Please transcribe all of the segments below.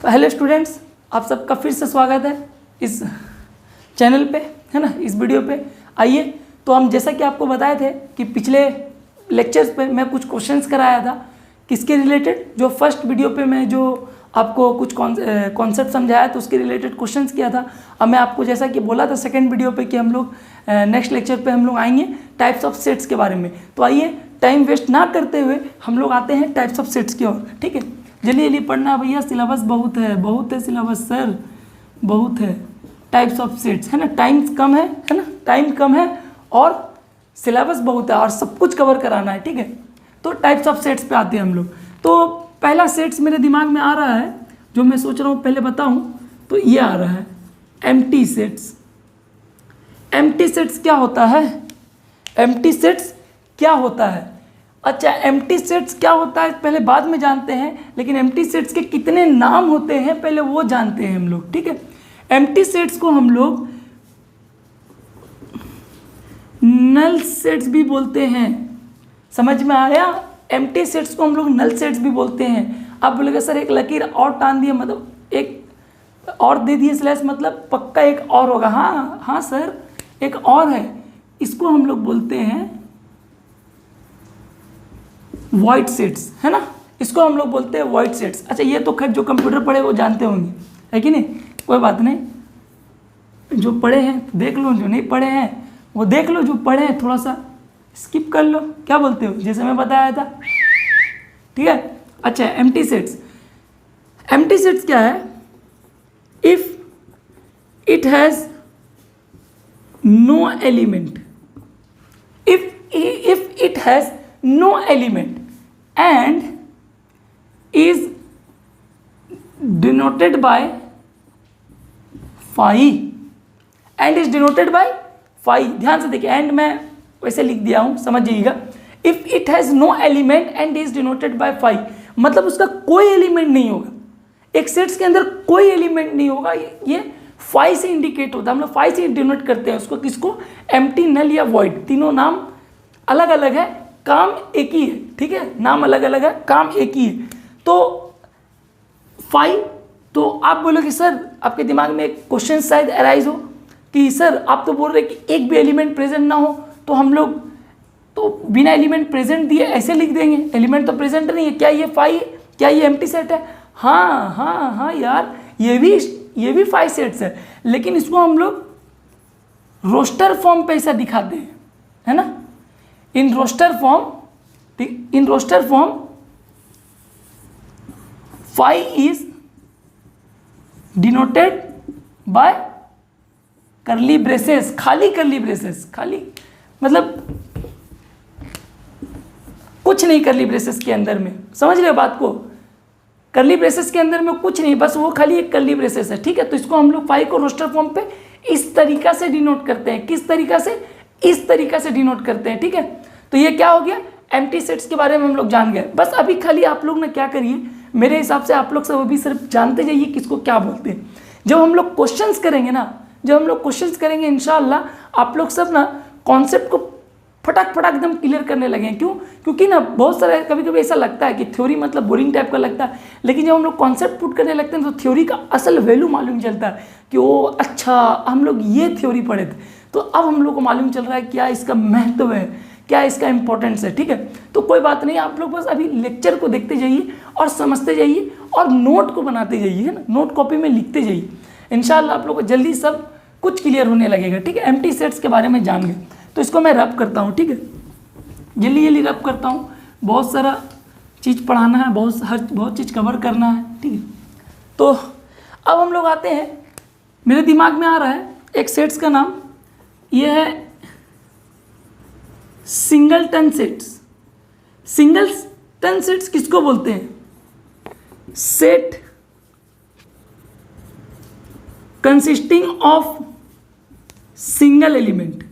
तो hello students, आप सबका फिर से स्वागत है इस चैनल पे, है ना, इस वीडियो पे। आइए, तो हम जैसा कि आपको बताए थे कि पिछले लेक्चर्स पे मैं कुछ क्वेश्चंस कराया था किसके रिलेटेड, जो फर्स्ट वीडियो पे मैं जो आपको कुछ कॉन्सेप्ट समझाया तो उसके रिलेटेड क्वेश्चंस किया था। अब मैं आपको जैसा कि बोला था सेकंड वीडियो पे कि हम लोग नेक्स्ट लेक्चर पे हम लोग आएंगे टाइप्स ऑफ सेट्स के बारे में। तो आइए, टाइम वेस्ट ना करते हुए हम लोग आते हैं टाइप्स ऑफ सेट्स की ओर। ठीक है, जल्दी जल्दी पढ़ना भैया, सिलेबस बहुत है सिलेबस सर, बहुत है। टाइप्स ऑफ सेट्स, है ना, टाइम कम है ना, टाइम कम है और सिलेबस बहुत है और सब कुछ कवर कराना है। ठीक है, तो टाइप्स ऑफ सेट्स पे आते हैं हम लोग। तो पहला सेट्स मेरे दिमाग में आ रहा है जो मैं सोच रहा हूँ पहले बताऊँ, तो ये आ रहा है एम्प्टी सेट्स। एम्प्टी सेट्स क्या होता है? एम्प्टी सेट्स क्या होता है? अच्छा, एम्प्टी सेट्स क्या होता है पहले बाद में जानते हैं, लेकिन एम्प्टी सेट्स के कितने नाम होते हैं पहले वो जानते हैं हम लोग। ठीक है, एम्प्टी सेट्स को हम लोग नल सेट्स भी बोलते हैं। समझ में आया? एम्प्टी सेट्स को हम लोग नल सेट्स भी बोलते हैं। आप बोलेगा सर एक लकीर और टान दिए, मतलब एक और दे दिए स्लैश, मतलब पक्का एक और होगा। हाँ सर, एक और है, इसको हम लोग बोलते हैं वॉइड सेट्स, है ना, इसको हम लोग बोलते हैं वॉइड सेट्स। अच्छा, ये तो खैर जो कंप्यूटर पढ़े वो जानते होंगे, है कि नहीं, कोई बात नहीं, जो पढ़े हैं देख लो, जो नहीं पढ़े हैं वो देख लो, जो पढ़े हैं थोड़ा सा स्किप कर लो, क्या बोलते हो, जैसे मैं बताया था। ठीक है, अच्छा, एम्प्टी सेट्स। एम्प्टी सेट्स क्या है? If it has no element, if it has no element and is denoted by phi, and is denoted by phi। ध्यान से देखिए, एंड मैं वैसे लिख दिया हूं, समझ जाइएगा। If it has no element and is denoted by phi, मतलब उसका कोई एलिमेंट नहीं होगा, एक सेट्स के अंदर कोई एलिमेंट नहीं होगा, ये फाई से इंडिकेट होता है, हम लोग फाई से डिनोट करते हैं उसको। किसको? एम्प्टी, नल या वॉइड, तीनों नाम अलग अलग है, काम एक ही है। ठीक है, नाम अलग अलग है, काम एक ही है। तो फाई, तो आप बोलोगे सर, आपके दिमाग में एक क्वेश्चन शायद अराइज हो कि सर आप तो बोल रहे कि एक भी एलिमेंट प्रेजेंट ना हो, तो हम लोग तो बिना एलिमेंट प्रेजेंट दिए ऐसे लिख देंगे, एलिमेंट तो प्रेजेंट नहीं है, क्या ये फाई, क्या ये एम्प्टी सेट है? हाँ यार, ये भी फाई सेट्स है, लेकिन इसको हम लोग रोस्टर फॉर्म पे ऐसा दिखाते हैं, है ना, in roster form phi is denoted by curly braces, खाली करली ब्रेसेस, खाली मतलब कुछ नहीं करली ब्रेसेस के अंदर में, समझ रहे हो बात को, करली ब्रेसेस के अंदर में कुछ नहीं, बस वो खाली एक करली ब्रेसेस है। ठीक है, तो इसको हम लोग फाई को रोस्टर फॉर्म पे इस तरीका से डिनोट करते हैं। किस तरीका से? इस तरीका से डिनोट करते हैं। ठीक है, तो ये क्या हो गया, एम्प्टी सेट्स के बारे में हम लोग जान गए। बस अभी खाली आप लोग ने क्या करिए, मेरे हिसाब से आप लोग सब अभी सिर्फ जानते जाइए किसको क्या बोलते हैं। जब हम लोग क्वेश्चंस करेंगे ना, जब हम लोग क्वेश्चंस करेंगे इंशाअल्लाह आप लोग सब ना कॉन्सेप्ट को फटाक एकदम क्लियर करने लगे। क्यों? क्योंकि ना बहुत सारा कभी कभी ऐसा लगता है कि थ्योरी मतलब बोरिंग टाइप का लगता है, लेकिन जब हम लोग कॉन्सेप्ट पुट करने लगते हैं तो थ्योरी का असल वैल्यू मालूम चलता है कि ओ अच्छा, हम लोग ये थ्योरी पढ़े थे, तो अब हम लोग को मालूम चल रहा है क्या इसका महत्व है, क्या इसका इंपॉर्टेंस है। ठीक है, तो कोई बात नहीं, आप लोग बस अभी लेक्चर को देखते जाइए और समझते जाइए और नोट को बनाते जाइए, है ना, नोट कॉपी में लिखते जाइए। इंशाल्लाह आप लोग को जल्दी सब कुछ क्लियर होने लगेगा। ठीक है, एम्प्टी सेट्स के बारे में जान गए, तो इसको मैं रब करता हूँ। ठीक है, जल्दी रब करता हूँ, बहुत सारा चीज़ पढ़ाना है, बहुत चीज़ कवर करना है। ठीक है, तो अब हम लोग आते हैं, मेरे दिमाग में आ रहा है एक सेट्स का नाम, ये है सिंगलटन सेट्स। सिंगलटन सेट्स किसको बोलते हैं? Set consisting of single element,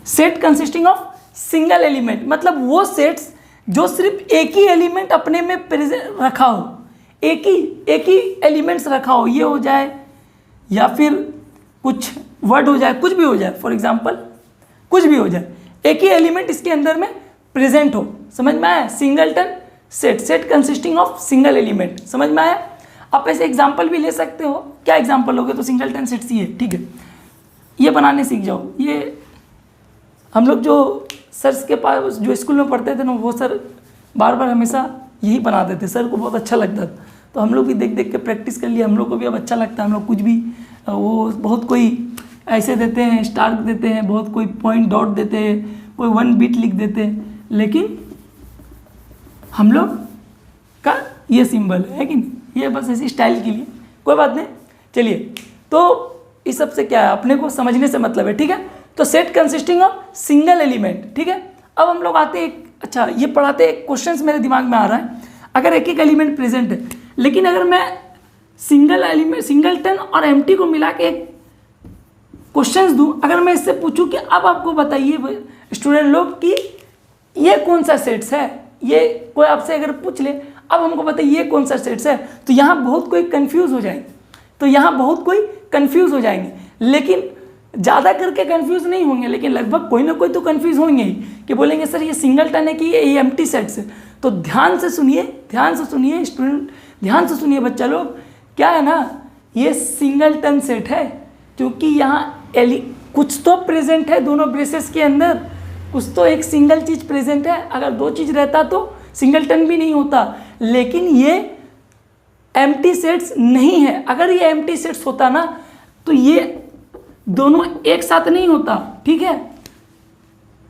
set consisting of single element, मतलब वो सेट्स जो सिर्फ एक ही एलिमेंट अपने में रखा हो, एक ही एलिमेंट्स रखा हो, ये हो जाए या फिर कुछ वर्ड हो जाए, कुछ भी हो जाए, फॉर एग्जांपल कुछ भी हो जाए, एक ही एलिमेंट इसके अंदर में प्रेजेंट हो। समझ में आया? Singleton set, set consisting of single element. समझ में आया? आप ऐसे एग्जाम्पल भी ले सकते हो। क्या एग्जाम्पल होगे? तो सिंगलटन सेट्स ही है, ठीक है। ये बनाने सीख जाओ। ये हम लोग जो सर के पास जो स्कूल में पढ़ते थे ना, वो सर बार बार हमेशा यही बनाते थे, सर को बहुत अच्छा लगता था। तो हम लोग भी देख देख के प्रैक्टिस कर लिए, हम लोग को भी अब अच्छा लगता है। हम लोग कुछ भी वो बहुत कोई ऐसे देते हैं, स्टार देते हैं, बहुत कोई पॉइंट डॉट देते हैं, कोई 1 बिट लिख देते हैं, लेकिन हम लोग का ये सिंबल है कि नहीं, ये बस ऐसी स्टाइल के लिए, कोई बात नहीं। चलिए, तो इस सब से क्या है, अपने को समझने से मतलब है, ठीक है। तो set consisting of single element, ठीक है। अब हम लोग आते हैं, अच्छा ये पढ़ाते हैं, क्वेश्चंस मेरे दिमाग में आ रहा है। अगर एक एक एलिमेंट प्रेजेंट है, लेकिन अगर मैं सिंगल एलिमेंट, सिंगलटन और एम्प्टी को मिला के एक क्वेश्चंस दूं, अगर मैं इससे पूछूं कि अब आपको बताइए स्टूडेंट लोग कि ये कौन सा सेट्स है, ये कोई आपसे अगर पूछ ले अब हमको बताइए ये कौन सा सेट्स है, तो यहाँ बहुत कोई कंफ्यूज हो जाएंगे, लेकिन ज़्यादा करके कंफ्यूज नहीं होंगे, लेकिन लगभग कोई ना कोई तो कंफ्यूज होंगे ही, कि बोलेंगे सर ये सिंगलटन है कि ये एम्प्टी सेट्स है। तो ध्यान से सुनिए स्टूडेंट, ध्यान से सुनिए बच्चा लोग, क्या है ना, ये सिंगलटन सेट है, क्योंकि यहाँ कुछ तो प्रेजेंट है दोनों ब्रेसेस के अंदर, कुछ तो एक सिंगल चीज़ प्रेजेंट है। अगर 2 चीज़ रहता तो सिंगलटन भी नहीं होता, लेकिन ये एम्प्टी सेट्स नहीं है। अगर ये एम्प्टी सेट्स होता ना, तो ये दोनों एक साथ नहीं होता, ठीक है।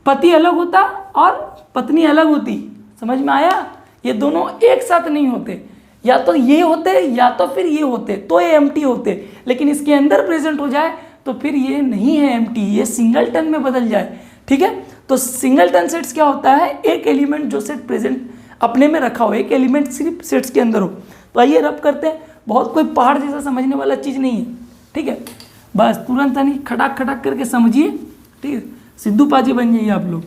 पति अलग होता और पत्नी अलग होती, समझ में आया? ये दोनों एक साथ नहीं होते, या तो ये होते या तो फिर ये होते, तो ये एम्प्टी होते। लेकिन इसके अंदर प्रेजेंट हो जाए तो फिर ये नहीं है एम्प्टी, ये सिंगलटन में बदल जाए, ठीक है। तो सिंगलटन सेट्स क्या होता है, एक एलिमेंट जो सेट प्रेजेंट अपने में रखा हो, एक एलिमेंट सिर्फ सेट्स के अंदर हो। तो आइए रब करते हैं, बहुत कोई पहाड़ जैसा समझने वाला चीज़ नहीं है, ठीक है। बस तुरंत नहीं खटाक खटाक करके समझिए, ठीक है। सिद्धू पाजी बन जाइए आप लोग,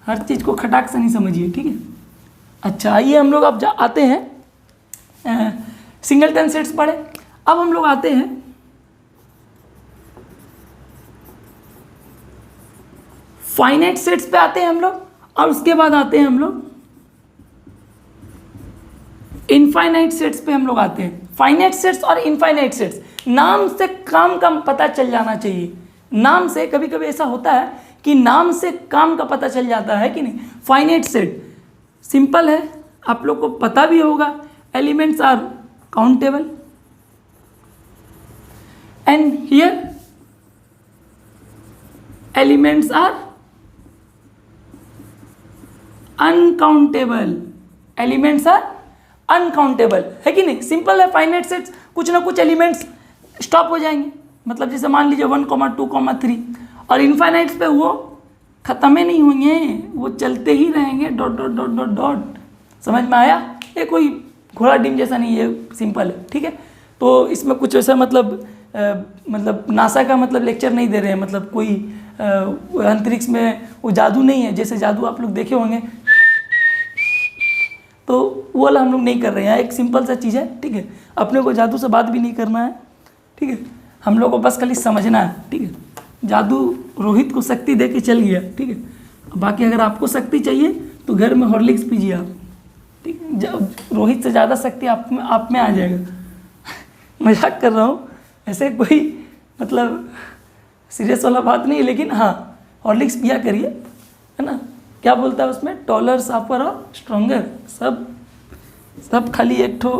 हर चीज़ को खटाक से नहीं समझिए, ठीक है। अच्छा आइए हम लोग अब आते हैं सिंगलटन सेट्स पढ़े। अब हम लोग आते हैं फाइनाइट सेट्स पे आते हैं हम लोग, और उसके बाद आते हैं हम लोग इनफाइनाइट सेट्स पे हम लोग आते हैं। फाइनाइट सेट्स और इनफाइनाइट सेट्स, नाम से काम का पता चल जाना चाहिए। नाम से कभी कभी ऐसा होता है कि नाम से काम का पता चल जाता है कि नहीं। फाइनाइट सेट सिंपल है, आप लोग को पता भी होगा, elements are countable and here elements are uncountable, elements are uncountable, है कि नहीं। सिंपल है, फाइनाइट सेट्स कुछ ना कुछ एलिमेंट्स स्टॉप हो जाएंगे, मतलब जैसे मान लीजिए 1, 2, 3, और इनफाइनाइट्स पे वो ख़त्म ही नहीं होंगे, वो चलते ही रहेंगे, dot dot dot dot dot. समझ में आया? ये कोई घोड़ा डिम जैसा नहीं है, सिंपल है, ठीक है। तो इसमें कुछ ऐसा मतलब नासा का मतलब लेक्चर नहीं दे रहे हैं, मतलब कोई अंतरिक्ष में वो जादू नहीं है, जैसे जादू आप लोग देखे होंगे, तो वो वाला हम लोग नहीं कर रहे हैं। एक सिंपल सा चीज़ है, ठीक है। अपने को जादू से बात भी नहीं करना है, ठीक है। हम लोग को बस खाली समझना है, ठीक है। जादू रोहित को शक्ति दे के चल गया, ठीक है। बाकी अगर आपको शक्ति चाहिए तो घर में हॉर्लिक्स पीजिए आप, ठीक है। रोहित से ज़्यादा शक्ति आप में आ जाएगा। मजाक कर रहा हूँ, ऐसे कोई मतलब सीरियस वाला बात नहीं है, लेकिन हाँ हॉर्लिक्स पिया करिए, है ना। क्या बोलता है उसमें, टॉलर, साफर और स्ट्रॉन्गर, सब खाली एक ठो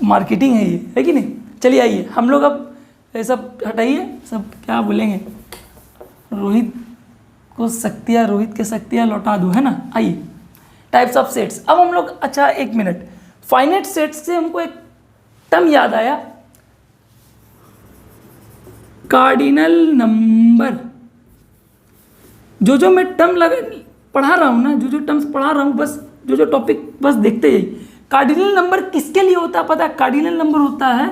मार्केटिंग है ये, है कि नहीं। चलिए आइए हम लोग अब ये सब हटाइए, सब क्या बोलेंगे, रोहित को शक्तियाँ, रोहित के शक्तियाँ लौटा दो, है ना। आइए टाइप्स ऑफ सेट्स। अब हम लोग, अच्छा 1 मिनट, फाइनाइट सेट्स से हमको एक टर्म याद आया, कार्डिनल नंबर। जो मैं टर्म पढ़ा रहा हूँ ना, जो टर्म्स पढ़ा रहा हूँ, बस जो टॉपिक बस देखते जाइए। कार्डिनल नंबर किसके लिए होता है पता है? कार्डिनल नंबर होता है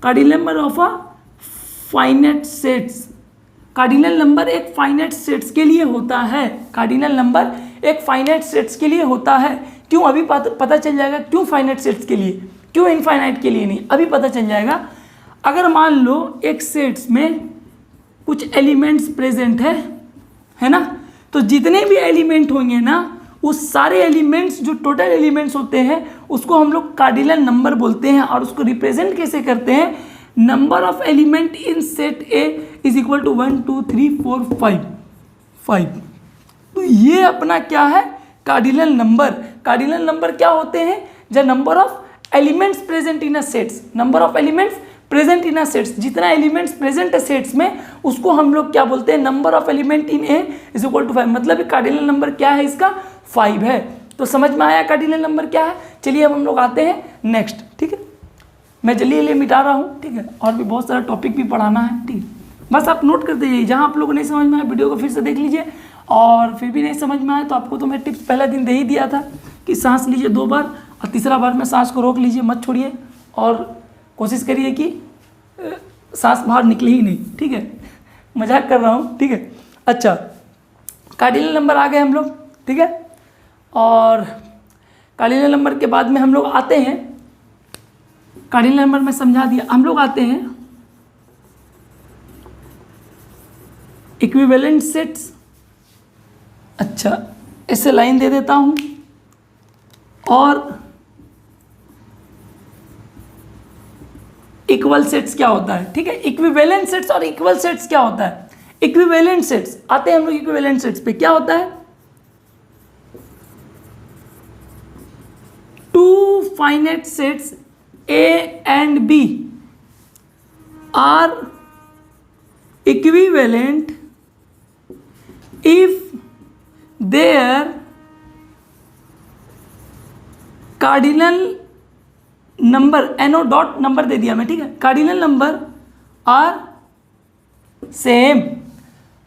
cardinal number of a finite sets. Cardinal number एक फाइनाइट सेट्स के लिए होता है, कार्डिनल नंबर एक फाइनाइट सेट्स के लिए होता है। क्यों? अभी पता चल जाएगा क्यों फाइनाइट सेट्स के लिए, क्यों इनफाइनाइट के लिए नहीं, अभी पता चल जाएगा। अगर मान लो एक सेट्स में कुछ एलिमेंट्स प्रेजेंट है ना, तो जितने भी एलिमेंट होंगे ना उस सारे एलिमेंट्स जो टोटल एलिमेंट्स होते हैं उसको हम लोग कार्डिनल नंबर बोलते हैं। और उसको रिप्रेजेंट कैसे करते हैं, number of element in set A is equal to 1 2 3 4 5। तो ये अपना क्या है, कार्डिनल नंबर। कार्डिनल नंबर क्या होते हैं, the number of elements present in a sets, number of elements present in a sets, जितना एलिमेंट्स प्रेजेंट है सेट्स में उसको हम लोग क्या बोलते हैं, number of element in A is equal to 5। मतलब कार्डिनल नंबर क्या है इसका, 5 है। तो समझ में आया कार्डिनल नंबर क्या है। चलिए अब हम लोग आते हैं नेक्स्ट, ठीक है। मैं जल्दी मिटा रहा हूँ, ठीक है, और भी बहुत सारा टॉपिक भी पढ़ाना है, ठीक है। बस आप नोट करते जाइए, जहाँ आप लोगों को नहीं समझ में आया वीडियो को फिर से देख लीजिए, और फिर भी नहीं समझ में आया तो आपको तो मैं टिप्स पहला दिन दे ही दिया था कि सांस लीजिए 2 बार और तीसरा बार में सांस को रोक लीजिए, मत छोड़िए, और कोशिश करिए कि सांस बाहर निकले ही नहीं, ठीक है। मजाक कर रहा हूँ, ठीक है। अच्छा, कार्डिनल नंबर आ गए हम लोग, ठीक है। और कार्डिनल नंबर के बाद में हम लोग आते हैं, कार्डिनल नंबर में समझा दिया, हम लोग आते हैं इक्विवेलेंट सेट्स। अच्छा, ऐसे लाइन दे देता हूँ, और इक्वल सेट्स क्या होता है, ठीक है। इक्विवेलेंट सेट्स और इक्वल सेट्स क्या होता है। इक्विवेलेंट सेट्स आते हैं हम लोग इक्विवेलेंट सेट्स पे। क्या होता है, 2 finite sets A and B are equivalent if their cardinal number, NO dot number दे दिया मैं, ठीक है, cardinal number are same.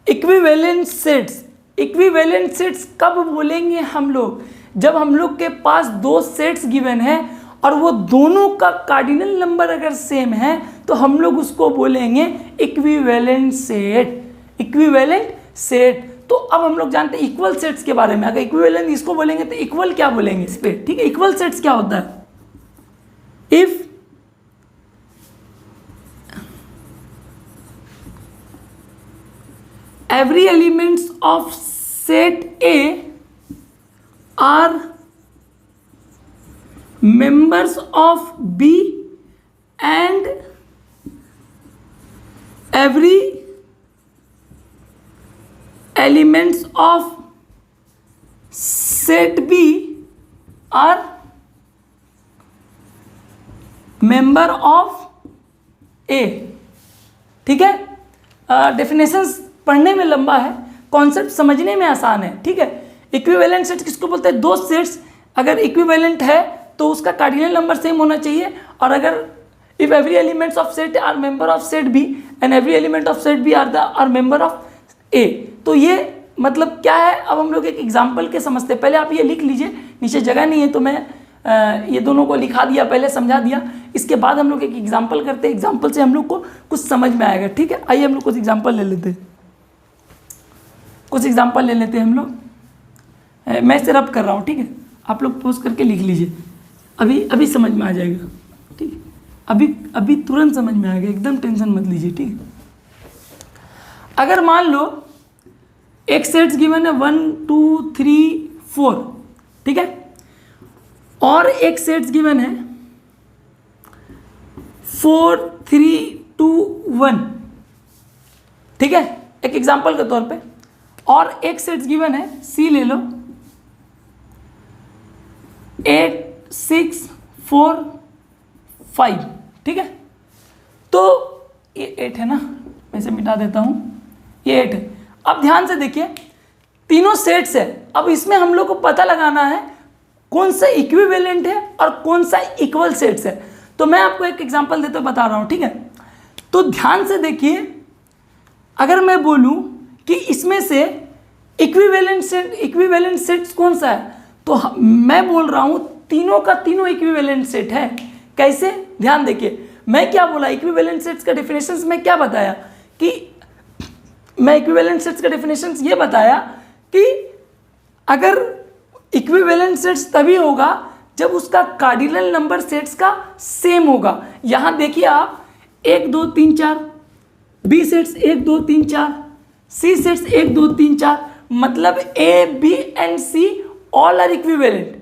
Equivalent sets, equivalent sets कब बोलेंगे हम लोग, जब हम लोग के पास 2 सेट्स गिवन है और वो दोनों का कार्डिनल नंबर अगर सेम है तो हम लोग उसको बोलेंगे इक्विवेलेंट सेट। Equivalent set. तो अब हम लोग जानते हैं इक्वल सेट्स के बारे में। अगर इक्विवेलेंट इसको बोलेंगे तो इक्वल क्या बोलेंगे इस पे, ठीक है। इक्वल सेट्स क्या होता है, if every elements of set A are members of B and every elements of set B are member of A, ठीक है। डेफिनेशंस पढ़ने में लंबा है, कॉन्सेप्ट समझने में आसान है, ठीक है। इक्विवेलेंट सेट किसको बोलते हैं, 2 सेट्स अगर इक्विवेलेंट है तो उसका कार्डिनल नंबर सेम होना चाहिए। और अगर if every elements of set are member of set B and every element of set B are member of A, तो ये मतलब क्या है। अब हम लोग एक एग्जांपल के समझते हैं। पहले आप ये लिख लीजिए, नीचे जगह नहीं है तो मैं ये दोनों को लिखा दिया, पहले समझा दिया। इसके बाद हम लोग एक एग्जांपल करते हैं, एग्जांपल से हम लोग को कुछ समझ में आएगा, ठीक है। आइए हम लोग कुछ एग्जांपल ले लेते हैं, कुछ एग्जांपल ले लेते हैं हम लोग। मैं इसे रब कर रहा हूँ, ठीक है। आप लोग पोस्ट करके लिख लीजिए, अभी समझ में आ जाएगा, ठीक है। अभी तुरंत समझ में आएगा, एकदम टेंशन मत लीजिए, ठीक है। अगर मान लो एक सेट्स गिवन है 1 2 3 4, ठीक है, और एक सेट्स गिवन है 4 3 2 1, ठीक है, एक एग्जांपल के तौर पे। और एक सेट्स गिवन है, सी ले लो, 8 6 4 5, ठीक है। तो ये 8 है ना, मैं इसे मिटा देता हूँ, ये 8 है। अब ध्यान से देखिए, तीनों सेट्स है। अब इसमें हम लोग को पता लगाना है कौन सा इक्विवेलेंट है और कौन सा इक्वल सेट्स है। तो मैं आपको एक एग्जांपल देते बता रहा हूँ, ठीक है। तो ध्यान से देखिए, अगर मैं बोलूँ कि इसमें से इक्विवेलेंट सेट्स कौन सा है, तो मैं बोल रहा हूँ तीनों का तीनों इक्विवेलेंट सेट है। कैसे, ध्यान देखिए, मैं क्या बोला, इक्विवेलेंट सेट्स का डेफिनेशंस में क्या बताया कि मैं इक्विवेलेंट सेट्स का डेफिनेशंस ये बताया कि अगर इक्विवेलेंट सेट्स तभी होगा जब उसका कार्डिनल नंबर सेट्स का सेम होगा। यहाँ देखिए आप 1 2 3 4, बी सेट्स 1 2 3 4, सी सेट्स 1 2 3 4, मतलब A B and C all are equivalent,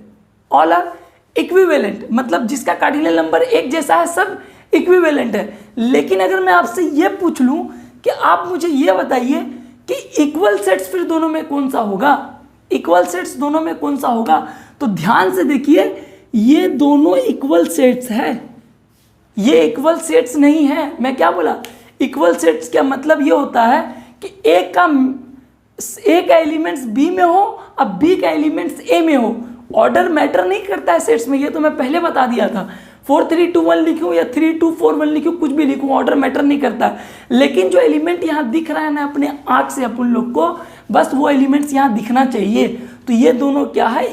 all are equivalent मतलब जिसका कार्डिनल नंबर एक जैसा है सब इक्विवेलेंट है। लेकिन अगर मैं आपसे ये पूछ लूं कि आप मुझे ये बताइए कि इक्वल सेट्स फिर दोनों में कौन सा होगा, इक्वल सेट्स दोनों में कौन सा होगा, तो ध्यान से देखिए ये दोनों इक्वल सेट्स है, ये इक्वल सेट्स नहीं है। मैं क्या बोला, इक्वल सेट्स का मतलब ये होता है कि ए का एलिमेंट्स बी में हो, अब बी का एलिमेंट्स ए में हो। ऑर्डर मैटर नहीं करता है सेट्स में, ये तो मैं पहले बता दिया था। 4 3 2 1 लिखूं या 3 2 4 1 लिखूं, कुछ भी लिखूं, ऑर्डर मैटर नहीं करता। लेकिन जो एलिमेंट यहाँ दिख रहा है ना अपने आँख से अपन लोग को, बस वो एलिमेंट्स यहाँ दिखना चाहिए। तो ये दोनों क्या है,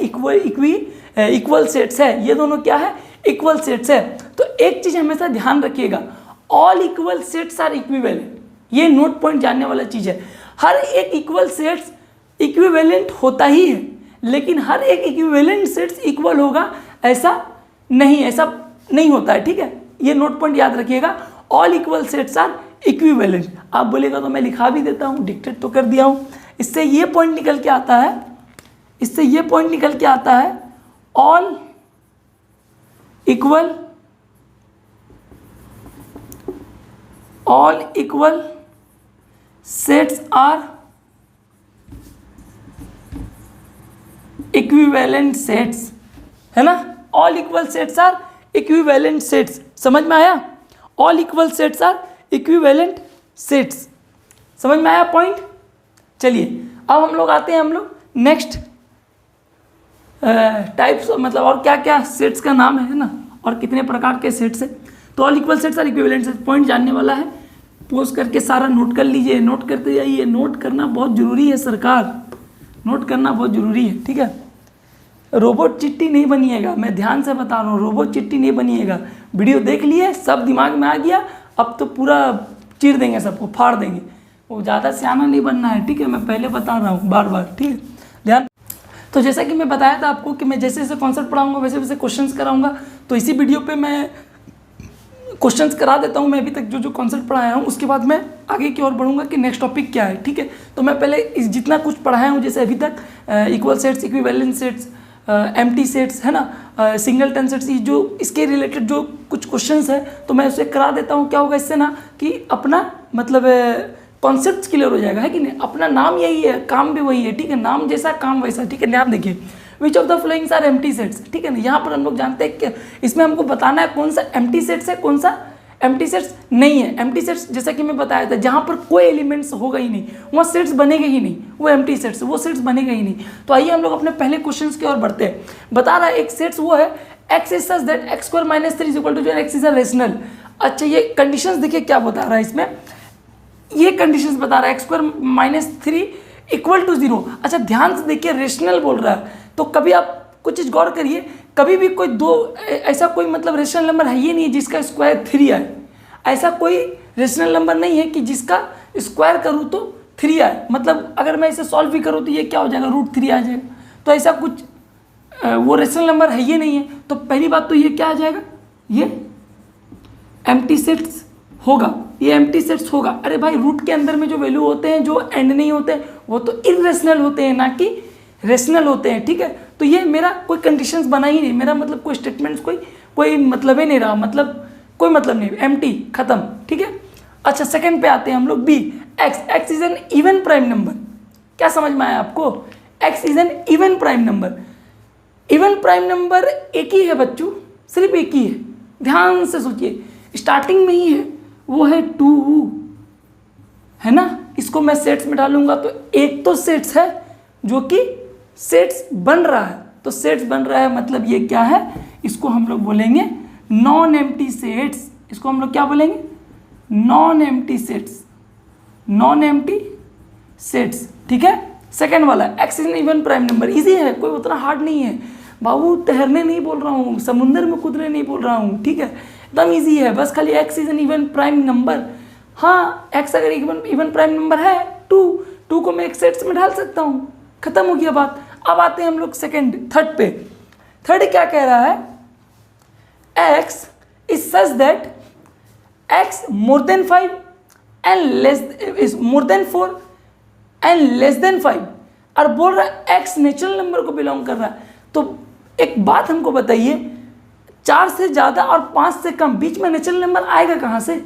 इक्वल सेट्स है, ये दोनों क्या है, इक्वल सेट्स है। तो एक चीज हमेशा ध्यान रखिएगा, all equal sets are equivalent, ये नोट पॉइंट जानने वाला चीज है। हर एक इक्वल सेट्स इक्विवेलेंट होता ही है, लेकिन हर एक इक्विवेलेंट सेट्स इक्वल होगा ऐसा नहीं होता है, ठीक है। ये नोट पॉइंट याद रखिएगा, all equal sets are equivalent. आप बोलेगा तो मैं लिखा भी देता हूँ, डिक्टेट तो कर दिया हूँ। इससे ये पॉइंट निकल के आता है, इससे ये पॉइंट निकल के आता है, all equal sets are equivalent sets, है ना। All equal sets are equivalent sets, समझ में आया। All equal sets are equivalent sets, समझ में आया पॉइंट। चलिए अब हम लोग आते हैं, हम लोग नेक्स्ट टाइप्स, मतलब और क्या क्या सेट्स का नाम है ना, और कितने प्रकार के सेट्स है। तो all equal sets are equivalent sets, point जानने वाला है, पोस्ट करके सारा नोट कर लीजिए, नोट करते जाइए, नोट करना बहुत जरूरी है सरकार, नोट करना बहुत जरूरी है, ठीक है। रोबोट चिट्ठी नहीं बनिएगा, मैं ध्यान से बता रहा हूँ, रोबोट चिट्ठी नहीं बनिएगा। वीडियो देख लिए, सब दिमाग में आ गया, अब तो पूरा चीर देंगे, सबको फाड़ देंगे। वो ज़्यादा सियाना नहीं बनना है, ठीक है, मैं पहले बता रहा हूँ बार बार, ठीक है, ध्यान। तो जैसा कि मैं बताया था आपको कि मैं जैसे जैसे कॉन्सेप्ट पढ़ाऊंगा वैसे वैसे क्वेश्चंस कराऊंगा। तो इसी वीडियो पे मैं क्वेश्चंस करा देता हूँ, मैं अभी तक जो कॉन्सेप्ट पढ़ाया हूँ, उसके बाद मैं आगे की ओर बढ़ूंगा कि नेक्स्ट टॉपिक क्या है, ठीक है। तो मैं पहले जितना कुछ पढ़ाया हूँ, जैसे अभी तक equal sets, equivalent sets, empty sets, है ना, सिंगलटन सेट्स, जो इसके रिलेटेड जो कुछ क्वेश्चंस है तो मैं उसे करा देता हूँ। क्या होगा इससे ना कि अपना मतलब कॉन्सेप्ट क्लियर हो जाएगा, है कि नहीं। अपना नाम यही है, काम भी वही है, ठीक है, नाम जैसा काम वैसा, ठीक है। ध्यान देखिए, which of the followings are empty sets, ठीक है ना। यहाँ पर हम लोग जानते हैं कि इसमें हमको बताना है कौन सा एम्प्टी सेट्स है, कौन सा एम्प्टी सेट्स नहीं है। एम्प्टी सेट्स जैसा कि मैं बताया था, जहाँ पर कोई एलिमेंट्स होगा ही नहीं, वहाँ सेट्स बनेगा ही नहीं, वो एम्प्टी सेट्स, वो सेट्स बनेगा ही नहीं। तो आइए हम लोग अपने पहले क्वेश्चन की ओर बढ़ते हैं। बता रहा है एक सेट्स वो है, x is such that x square minus 3 is equal to जो एक्स इज अ रेशनल। अच्छा, ये कंडीशंस देखिए क्या बता रहा है इसमें, ये कंडीशंस बता रहा है, x square minus 3 equal to 0। अच्छा ध्यान से देखिए, रेशनल बोल रहा है, तो कभी आप कुछ चीज़ गौर करिए, कभी भी कोई ऐसा कोई मतलब रेशनल नंबर है ये नहीं जिसका स्क्वायर 3 आए। ऐसा कोई रेशनल नंबर नहीं है कि जिसका स्क्वायर करूँ तो 3 आए। मतलब अगर मैं इसे सॉल्व भी करूँ तो ये क्या हो जाएगा, √3 आ जाएगा। तो ऐसा कुछ वो रेशनल नंबर है ये नहीं है। तो पहली बात तो ये क्या आ जाएगा, ये एम्प्टी सेट्स होगा, ये एम्प्टी सेट्स होगा। अरे भाई, रूट के अंदर में जो वैल्यू होते हैं, जो एंड नहीं होते हैं, वो तो इरेशनल होते हैं, ना कि रेशनल होते हैं, ठीक है। तो ये मेरा कोई कंडीशंस बना ही नहीं, मेरा मतलब कोई स्टेटमेंट्स कोई मतलब ही नहीं रहा, मतलब कोई मतलब नहीं, एम्प्टी, खत्म, ठीक है। अच्छा, सेकंड पे आते हैं हम लोग, B, x is an even prime number. क्या समझ में आया आपको, x is an even prime number. Even prime number एक ही है बच्चों, सिर्फ एक ही है, ध्यान से सोचिए, स्टार्टिंग में ही है, वो है 2, है ना। इसको मैं सेट्स में डालूंगा तो एक तो सेट्स है जो कि सेट्स बन रहा है, तो सेट्स बन रहा है मतलब ये क्या है, इसको हम लोग बोलेंगे नॉन एम्प्टी सेट्स। इसको हम लोग क्या बोलेंगे, non empty sets, non empty sets, ठीक है। सेकंड वाला, x is an even prime number, easy है, कोई उतना हार्ड नहीं है बाबू, तैरने नहीं बोल रहा हूँ, समुंदर में कूदने नहीं बोल रहा हूँ, ठीक है, एकदम इजी है, बस खाली x is an even prime number. हाँ, एक्स अगर इवन प्राइम नंबर है, 2 को मैं एक सेट्स में डाल सकता हूँ, खत्म हो गया बात। अब आते हैं हम लोग थर्ड पे। थर्ड क्या कह रहा है, x is such that x more than 5 and less is more than 4 and less than 5 और बोल रहा है x नेचुरल नंबर को बिलोंग कर रहा है। तो एक बात हमको बताइए, 4 से ज़्यादा और 5 से कम, बीच में नेचुरल नंबर आएगा कहाँ से?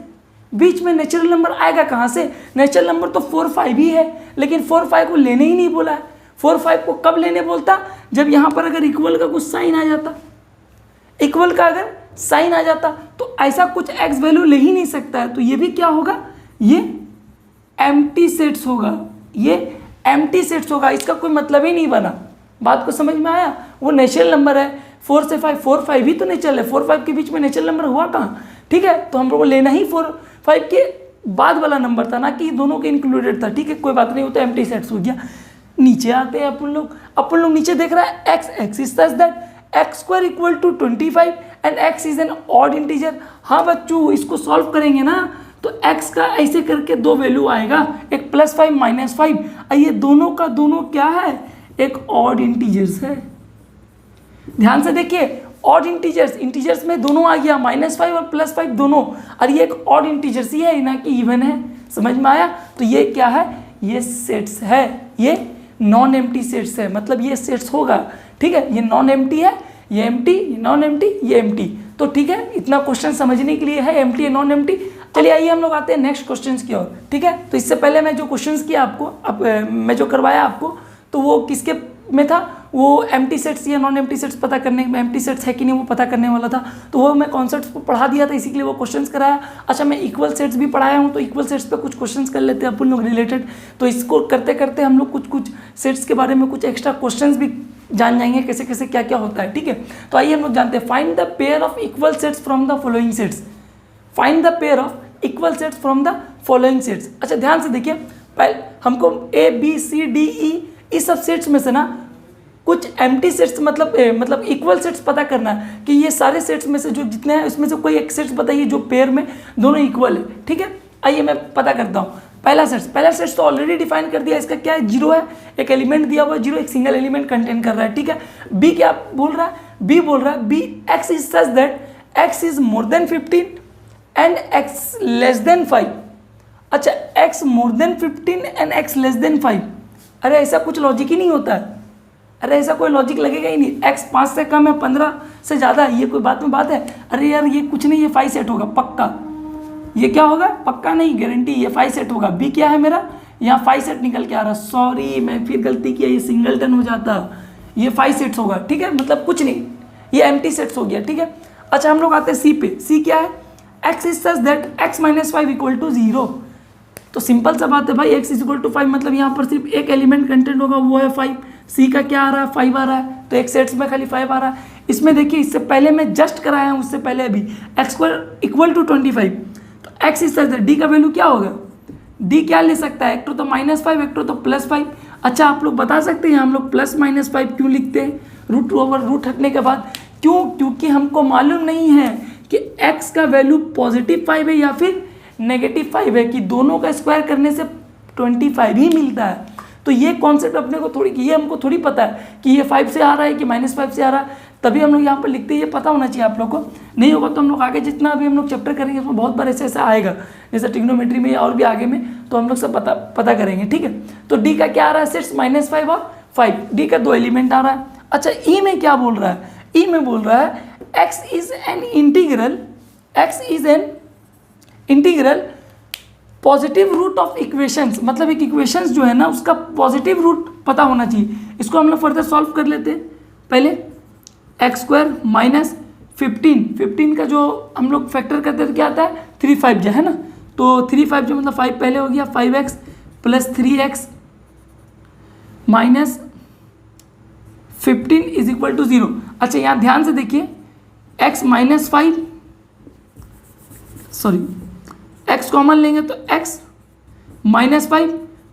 बीच में नेचुरल नंबर आएगा कहाँ से? नेचुरल नंबर तो 4 5 ही है, लेकिन 4 5 को लेने ही नहीं बोला है। 4 5 को कब लेने बोलता? जब यहाँ पर अगर इक्वल का कुछ साइन आ जाता, इक्वल का अगर साइन आ जाता तो ऐसा कुछ x वैल्यू ले ही नहीं सकता है। तो ये भी क्या होगा? ये एम्प्टी सेट्स होगा, ये एम्प्टी सेट्स होगा, इसका कोई मतलब ही नहीं बना। बात को समझ में आया? वो नेचुरल नंबर है 4 से 5, 4 5 ही तो नेचुरल है, 4 5 के बीच में नेचुरल नंबर हुआ कहाँ? ठीक है, तो हम लोग को लेना ही 4 5 के बाद वाला नंबर था ना कि दोनों के इंक्लूडेड था। ठीक है, कोई बात नहीं, वो तो एम्प्टी सेट्स हो गया। नीचे आते हैं अपन लोग नीचे देख रहा है x is such that x² equal to 25 and x is an odd integer. हाँ बच्चों, इसको सॉल्व करेंगे ना तो x का ऐसे करके 2 वैल्यू आएगा, एक +5 -5, और ये दोनों का दोनों क्या है? एक ऑड इंटीजर्स है। ध्यान से देखिए, ऑड इंटीजर्स में दोनों आ गया, -5 और +5 दोनों, और ये एक ऑड इंटीजर्स ही है ना कि इवन है। समझ में आया? तो ये क्या है? ये सेट्स है, ये नॉन एम्प्टी सेट्स है, मतलब ये सेट्स होगा। ठीक है, ये नॉन एम्प्टी है, ये एम्प्टी, ये नॉन एम्प्टी, ये एम्प्टी। तो ठीक है, इतना क्वेश्चन समझने के लिए है एम्प्टी या नॉन एम्प्टी। चलिए आइए हम लोग आते हैं नेक्स्ट क्वेश्चन की ओर। ठीक है, तो इससे पहले मैं जो क्वेश्चन किया आपको, अब मैं जो करवाया आपको, तो वो किसके में था? वो एम्प्टी सेट्स या नॉन एम्प्टी सेट्स पता करने में, एम्प्टी सेट्स है कि नहीं वो पता करने वाला था। तो वो मैं कॉन्सेप्ट्स को पढ़ा दिया था, इसी के लिए वो क्वेश्चंस कराया। अच्छा, मैं इक्वल सेट्स भी पढ़ाया हूँ, तो इक्वल सेट्स पे कुछ क्वेश्चंस कर लेते हैं अपन लोग रिलेटेड। तो इसको करते करते हम लोग कुछ सेट्स के बारे में कुछ एक्स्ट्रा क्वेश्चंस भी जान जाएंगे, कैसे कैसे क्या क्या होता है। ठीक है, तो आइए हम लोग जानते हैं। Find the pair of equal sets from the following sets. Find the pair of equal sets from the following sets. अच्छा, ध्यान से देखिए, पहले हमको A B C D E इस सब सेट्स में से ना कुछ एम्प्टी सेट्स मतलब इक्वल सेट्स पता करना है कि ये सारे सेट्स में से जो जितने हैं उसमें से कोई एक सेट्स बताइए जो पेयर में दोनों इक्वल है। ठीक है, आइए मैं पता करता हूँ। पहला सेट्स तो ऑलरेडी डिफाइन कर दिया, इसका क्या है? 0 है, एक एलिमेंट दिया हुआ है 0, एक सिंगल एलिमेंट कंटेन कर रहा है। ठीक है, बी क्या बोल रहा है? बी बोल रहा है B x is such that x is more than 15 and x less than 5। अच्छा, x more than 15 and x less than 5, अरे ऐसा कुछ लॉजिक ही नहीं होता है। अरे ऐसा कोई लॉजिक लगेगा ही नहीं। एक्स 5 से कम है, 15 से ज़्यादा है, ये कोई बात में बात है? अरे यार ये कुछ नहीं, ये 5 सेट होगा पक्का। ये क्या होगा? पक्का नहीं, गारंटी, ये 5 सेट होगा। बी क्या है मेरा? यहाँ 5 सेट निकल के आ रहा। सॉरी, मैं फिर गलती किया, ये सिंगलटन हो जाता, ये 5 सेट्स होगा। ठीक है, मतलब कुछ नहीं, ये एम्प्टी सेट्स हो गया। ठीक है, अच्छा हम लोग आते हैं सी पे। सी क्या है? X is such that x -5 equal to 0। तो सिंपल सा बात है भाई, एक्स इज इक्वल टू 5, मतलब यहाँ पर सिर्फ एक एलिमेंट कंटेंट होगा, वो है 5। सी का क्या आ रहा है? 5 आ रहा है, तो एक सेट्स में खाली 5 आ रहा है। इसमें देखिए, इससे पहले मैं जस्ट कराया हूँ, उससे पहले अभी x² इक्वल टू 25, तो x is such that D का वैल्यू क्या होगा? डी क्या ले सकता है? एक तो -5, एक तो +5। अच्छा, आप लोग बता सकते हैं हम लोग +-5 क्यों लिखते हैं रूट हटने के बाद? क्यों? क्योंकि हमको मालूम नहीं है कि x का वैल्यू +5 है या फिर -5 है, कि दोनों का स्क्वायर करने से 25 ही मिलता है। तो ये कॉन्सेप्ट अपने को थोड़ी, ये हमको थोड़ी पता है कि ये 5 से आ रहा है कि -5 से आ रहा है, तभी हम लोग यहाँ पर लिखते हैं। ये पता होना चाहिए आप लोग को, नहीं होगा तो हम लोग आगे जितना भी हम लोग चैप्टर करेंगे उसमें बहुत बार ऐसा आएगा, जैसे ट्रिग्नोमेट्री में और भी आगे में, तो हम लोग सब पता करेंगे। ठीक है, तो डी का क्या आ रहा है? सेट्स -5 और 5, डी का 2 एलिमेंट आ रहा है। अच्छा, ई में क्या बोल रहा है? ई में बोल रहा है x is an integral positive root of equations, मतलब एक इक्वेशंस जो है ना उसका पॉजिटिव रूट पता होना चाहिए। इसको हम लोग फर्दर सॉल्व कर लेते हैं। पहले x² -15 का जो हम लोग फैक्टर करते हैं तो क्या आता है? 3 5 जो है ना, तो 3 5 जो मतलब 5 पहले हो गया, 5x + 3x -15 is equal to 0। अच्छा, यहाँ ध्यान से देखिए, x कॉमन लेंगे तो x -5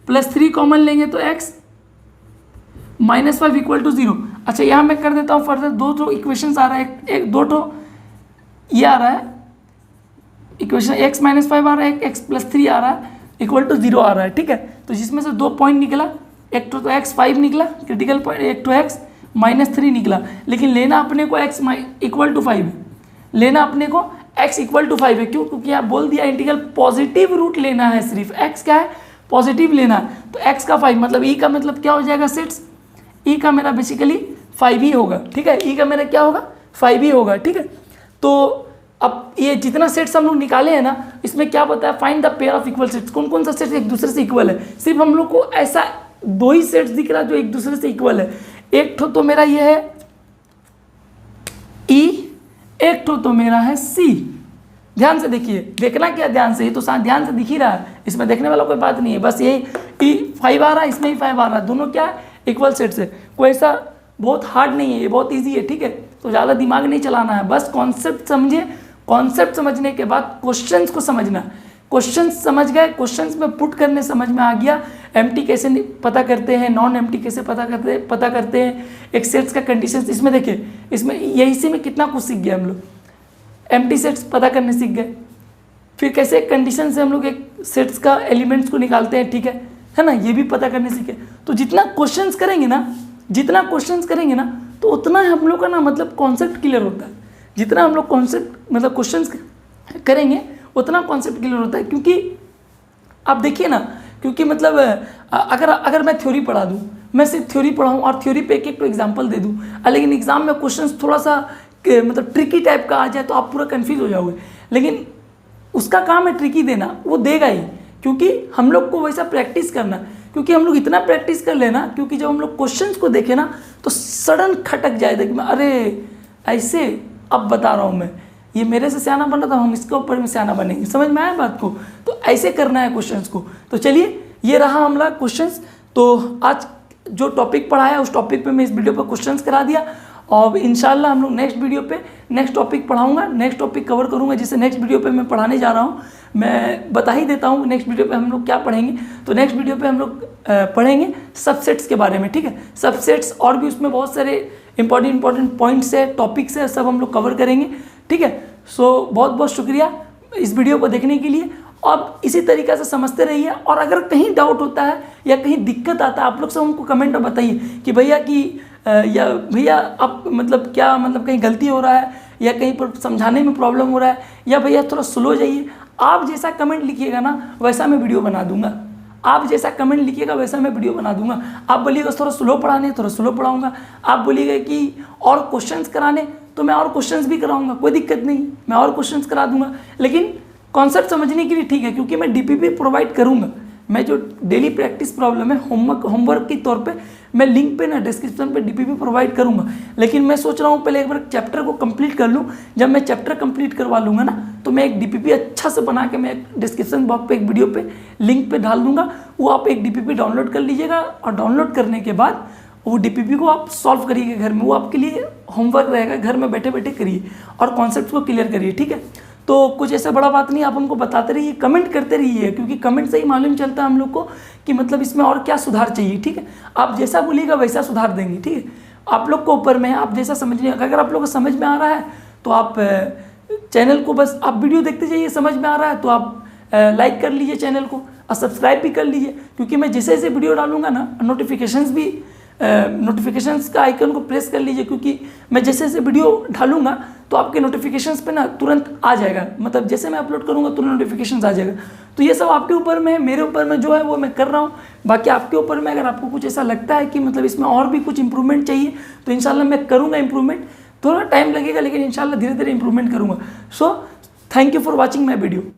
+ 3 कॉमन लेंगे तो x -5 इक्वल टू 0। अच्छा, यहाँ मैं कर देता हूँ फर्दर, 2 इक्वेशंस आ रहा है, एक 2 ये आ रहा है इक्वेशन, x -5 आ रहा है, x + 3 आ रहा है, इक्वल टू 0 आ रहा है। ठीक है, तो जिसमें से 2 पॉइंट निकला, एक तो x 5 निकला क्रिटिकल पॉइंट, एक तो x -3 निकला। लेकिन लेना अपने को x इक्वल टू 5 है, लेना अपने को x इक्वल टू 5 है। क्यों? क्योंकि यहाँ बोल दिया इंटीग्रल पॉजिटिव रूट लेना है, सिर्फ x क्या है? पॉजिटिव लेना है। तो x का 5 मतलब e का मतलब क्या हो जाएगा सेट्स, e का मेरा बेसिकली 5 ही होगा, ठीक है, e का मेरा क्या होगा 5 ही होगा, ठीक है। तो अब ये जितना सेट्स हम लोग निकाले हैं ना, इसमें क्या बताया, find the pair of equal sets, कौन कौन सा सेट्स एक दूसरे से इक्वल है। सिर्फ हम लोग को ऐसा 2 ही सेट्स दिख रहा है जो एक दूसरे से इक्वल है। एक ठो तो मेरा ये है E, एक ठो तो मेरा है C। ध्यान से देखिए, देखना क्या ध्यान से, ये तो ध्यान से दिख ही रहा है, इसमें देखने वाला कोई बात नहीं है, बस यही E 5 आ रहा है, इसमें ही 5 आ रहा है, दोनों क्या है इक्वल सेट्स है। कोई ऐसा बहुत हार्ड नहीं है, ये बहुत ईजी है, ठीक है। तो ज़्यादा दिमाग नहीं चलाना है, बस कॉन्सेप्ट समझिए, कॉन्सेप्ट समझने के बाद क्वेश्चंस को समझना। क्वेश्चंस समझ गए, क्वेश्चंस में पुट करने समझ में आ गया, एम्प्टी कैसे पता करते हैं, नॉन एम्प्टी कैसे पता करते हैं, एक सेट्स का कंडीशंस। इसमें देखिए, इसमें यही से में कितना कुछ सीख गए हम लोग, एम्प्टी सेट्स पता करने सीख गए, फिर कैसे कंडीशन से हम लोग एक सेट्स का एलिमेंट्स को निकालते हैं, ठीक है ना, ये भी पता करने सीखे। तो जितना क्वेश्चंस करेंगे ना, तो उतना हम लोग का ना मतलब कॉन्सेप्ट क्लियर होता है। जितना हम लोग कॉन्सेप्ट मतलब क्वेश्चंस करेंगे उतना कॉन्सेप्ट क्लियर होता है। क्योंकि आप देखिए ना, क्योंकि मतलब अगर मैं थ्योरी पढ़ा दूँ, मैं सिर्फ थ्योरी पढ़ाऊँ और थ्योरी पे एक एग्जाम्पल दे दूँ, लेकिन एग्जाम में क्वेश्चंस थोड़ा सा मतलब ट्रिकी टाइप का आ जाए तो आप पूरा कंफ्यूज हो जाओगे। लेकिन उसका काम है ट्रिकी देना, वो देगा ही, क्योंकि हम लोग को वैसा प्रैक्टिस करना। क्योंकि हम लोग इतना प्रैक्टिस कर लेना, क्योंकि जब हम लोग क्वेश्चंस को देखें ना तो सडन खटक जाएगा कि मैं अरे ऐसे, अब बता रहा हूँ मैं, ये मेरे से सियाना बन रहा था, हम इसके ऊपर में सियाना बनेंगे। समझ में आया बात को? तो ऐसे करना है क्वेश्चंस को। तो चलिए, ये रहा हमारा क्वेश्चंस। तो आज जो टॉपिक पढ़ाया उस टॉपिक पे मैं इस वीडियो पर क्वेश्चंस करा दिया, और इंशाल्लाह हम लोग नेक्स्ट वीडियो पे नेक्स्ट टॉपिक पढ़ाऊंगा, नेक्स्ट टॉपिक कवर करूंगा, जिसे नेक्स्ट वीडियो पे मैं पढ़ाने जा रहा हूं। मैं बता ही देता हूं नेक्स्ट वीडियो पे हम लोग क्या पढ़ेंगे। तो नेक्स्ट वीडियो पे हम लोग पढ़ेंगे सबसेट्स के बारे में, ठीक है। सबसेट्स और भी उसमें बहुत सारे इंपॉर्टेंट पॉइंट्स है, टॉपिक्स है, सब हम लोग कवर करेंगे, ठीक है। सो बहुत बहुत शुक्रिया इस वीडियो को देखने के लिए। अब इसी तरीक़े से समझते रहिए, और अगर कहीं डाउट होता है या कहीं दिक्कत आता है, आप लोग सब हमको कमेंट में बताइए कि भैया आप मतलब क्या मतलब कहीं गलती हो रहा है, या कहीं पर समझाने में प्रॉब्लम हो रहा है, या भैया थोड़ा स्लो जाइए। आप जैसा कमेंट लिखिएगा ना वैसा मैं वीडियो बना दूंगा। आप जैसा कमेंट लिखिएगा वैसा मैं वीडियो बना दूंगा। आप बोलिएगा थोड़ा स्लो पढ़ाने, थोड़ा स्लो पढ़ाऊंगा। आप बोलिएगा कि और क्वेश्चंस कराने, तो मैं और क्वेश्चंस भी कराऊंगा, कोई दिक्कत नहीं, मैं और क्वेश्चंस करा दूंगा। लेकिन कॉन्सेप्ट समझने के लिए ठीक है, क्योंकि मैं डीपीपी प्रोवाइड करूंगा। मैं जो डेली प्रैक्टिस प्रॉब्लम है होमवर्क के तौर पे मैं लिंक पे ना डिस्क्रिप्शन पे डीपीपी प्रोवाइड करूंगा। लेकिन मैं सोच रहा हूँ पहले एक बार चैप्टर को कंप्लीट कर लूँ। जब मैं चैप्टर कंप्लीट करवा लूँगा ना, तो मैं एक डीपीपी अच्छा से बना के मैं डिस्क्रिप्शन बॉक्स पे एक वीडियो पे लिंक पे डाल दूँगा। वो आप एक डीपीपी डाउनलोड कर लीजिएगा, और डाउनलोड करने के बाद वो डीपीपी को आप सॉल्व करिएगा घर में। वो आपके लिए होमवर्क रहेगा, घर में बैठे बैठे करिए और कॉन्सेप्ट को क्लियर करिए, ठीक है। तो कुछ ऐसा बड़ा बात नहीं, आप हमको बताते रहिए, कमेंट करते रहिए, क्योंकि कमेंट से ही मालूम चलता है हम लोग को कि मतलब इसमें और क्या सुधार चाहिए, ठीक है। आप जैसा बोलिएगा वैसा सुधार देंगे, ठीक है। आप लोग को ऊपर में है, आप जैसा समझिए। अगर आप लोग को समझ में आ रहा है तो आप चैनल को बस आप वीडियो देखते जाइए, समझ में आ रहा है तो आप लाइक कर लीजिए चैनल को, और सब्सक्राइब भी कर लीजिए, क्योंकि मैं जैसे जैसे वीडियो डालूंगा ना, नोटिफिकेशंस का आइकन को प्रेस कर लीजिए, क्योंकि मैं जैसे जैसे वीडियो डालूंगा तो आपके नोटिफिकेशंस पे ना तुरंत आ जाएगा। मतलब जैसे मैं अपलोड करूंगा तुरंत नोटिफिकेशंस आ जाएगा। तो ये सब आपके ऊपर में है, मेरे ऊपर में जो है वो मैं कर रहा हूँ। बाकी आपके ऊपर में, अगर आपको कुछ ऐसा लगता है कि मतलब इसमें और भी कुछ इंप्रूवमेंट चाहिए, तो इंशाल्लाह मैं करूँगा इंप्रूवमेंट। थोड़ा टाइम लगेगा, लेकिन इंशाल्लाह धीरे धीरे इंप्रूवमेंट करूँगा। So thank you for watching my video.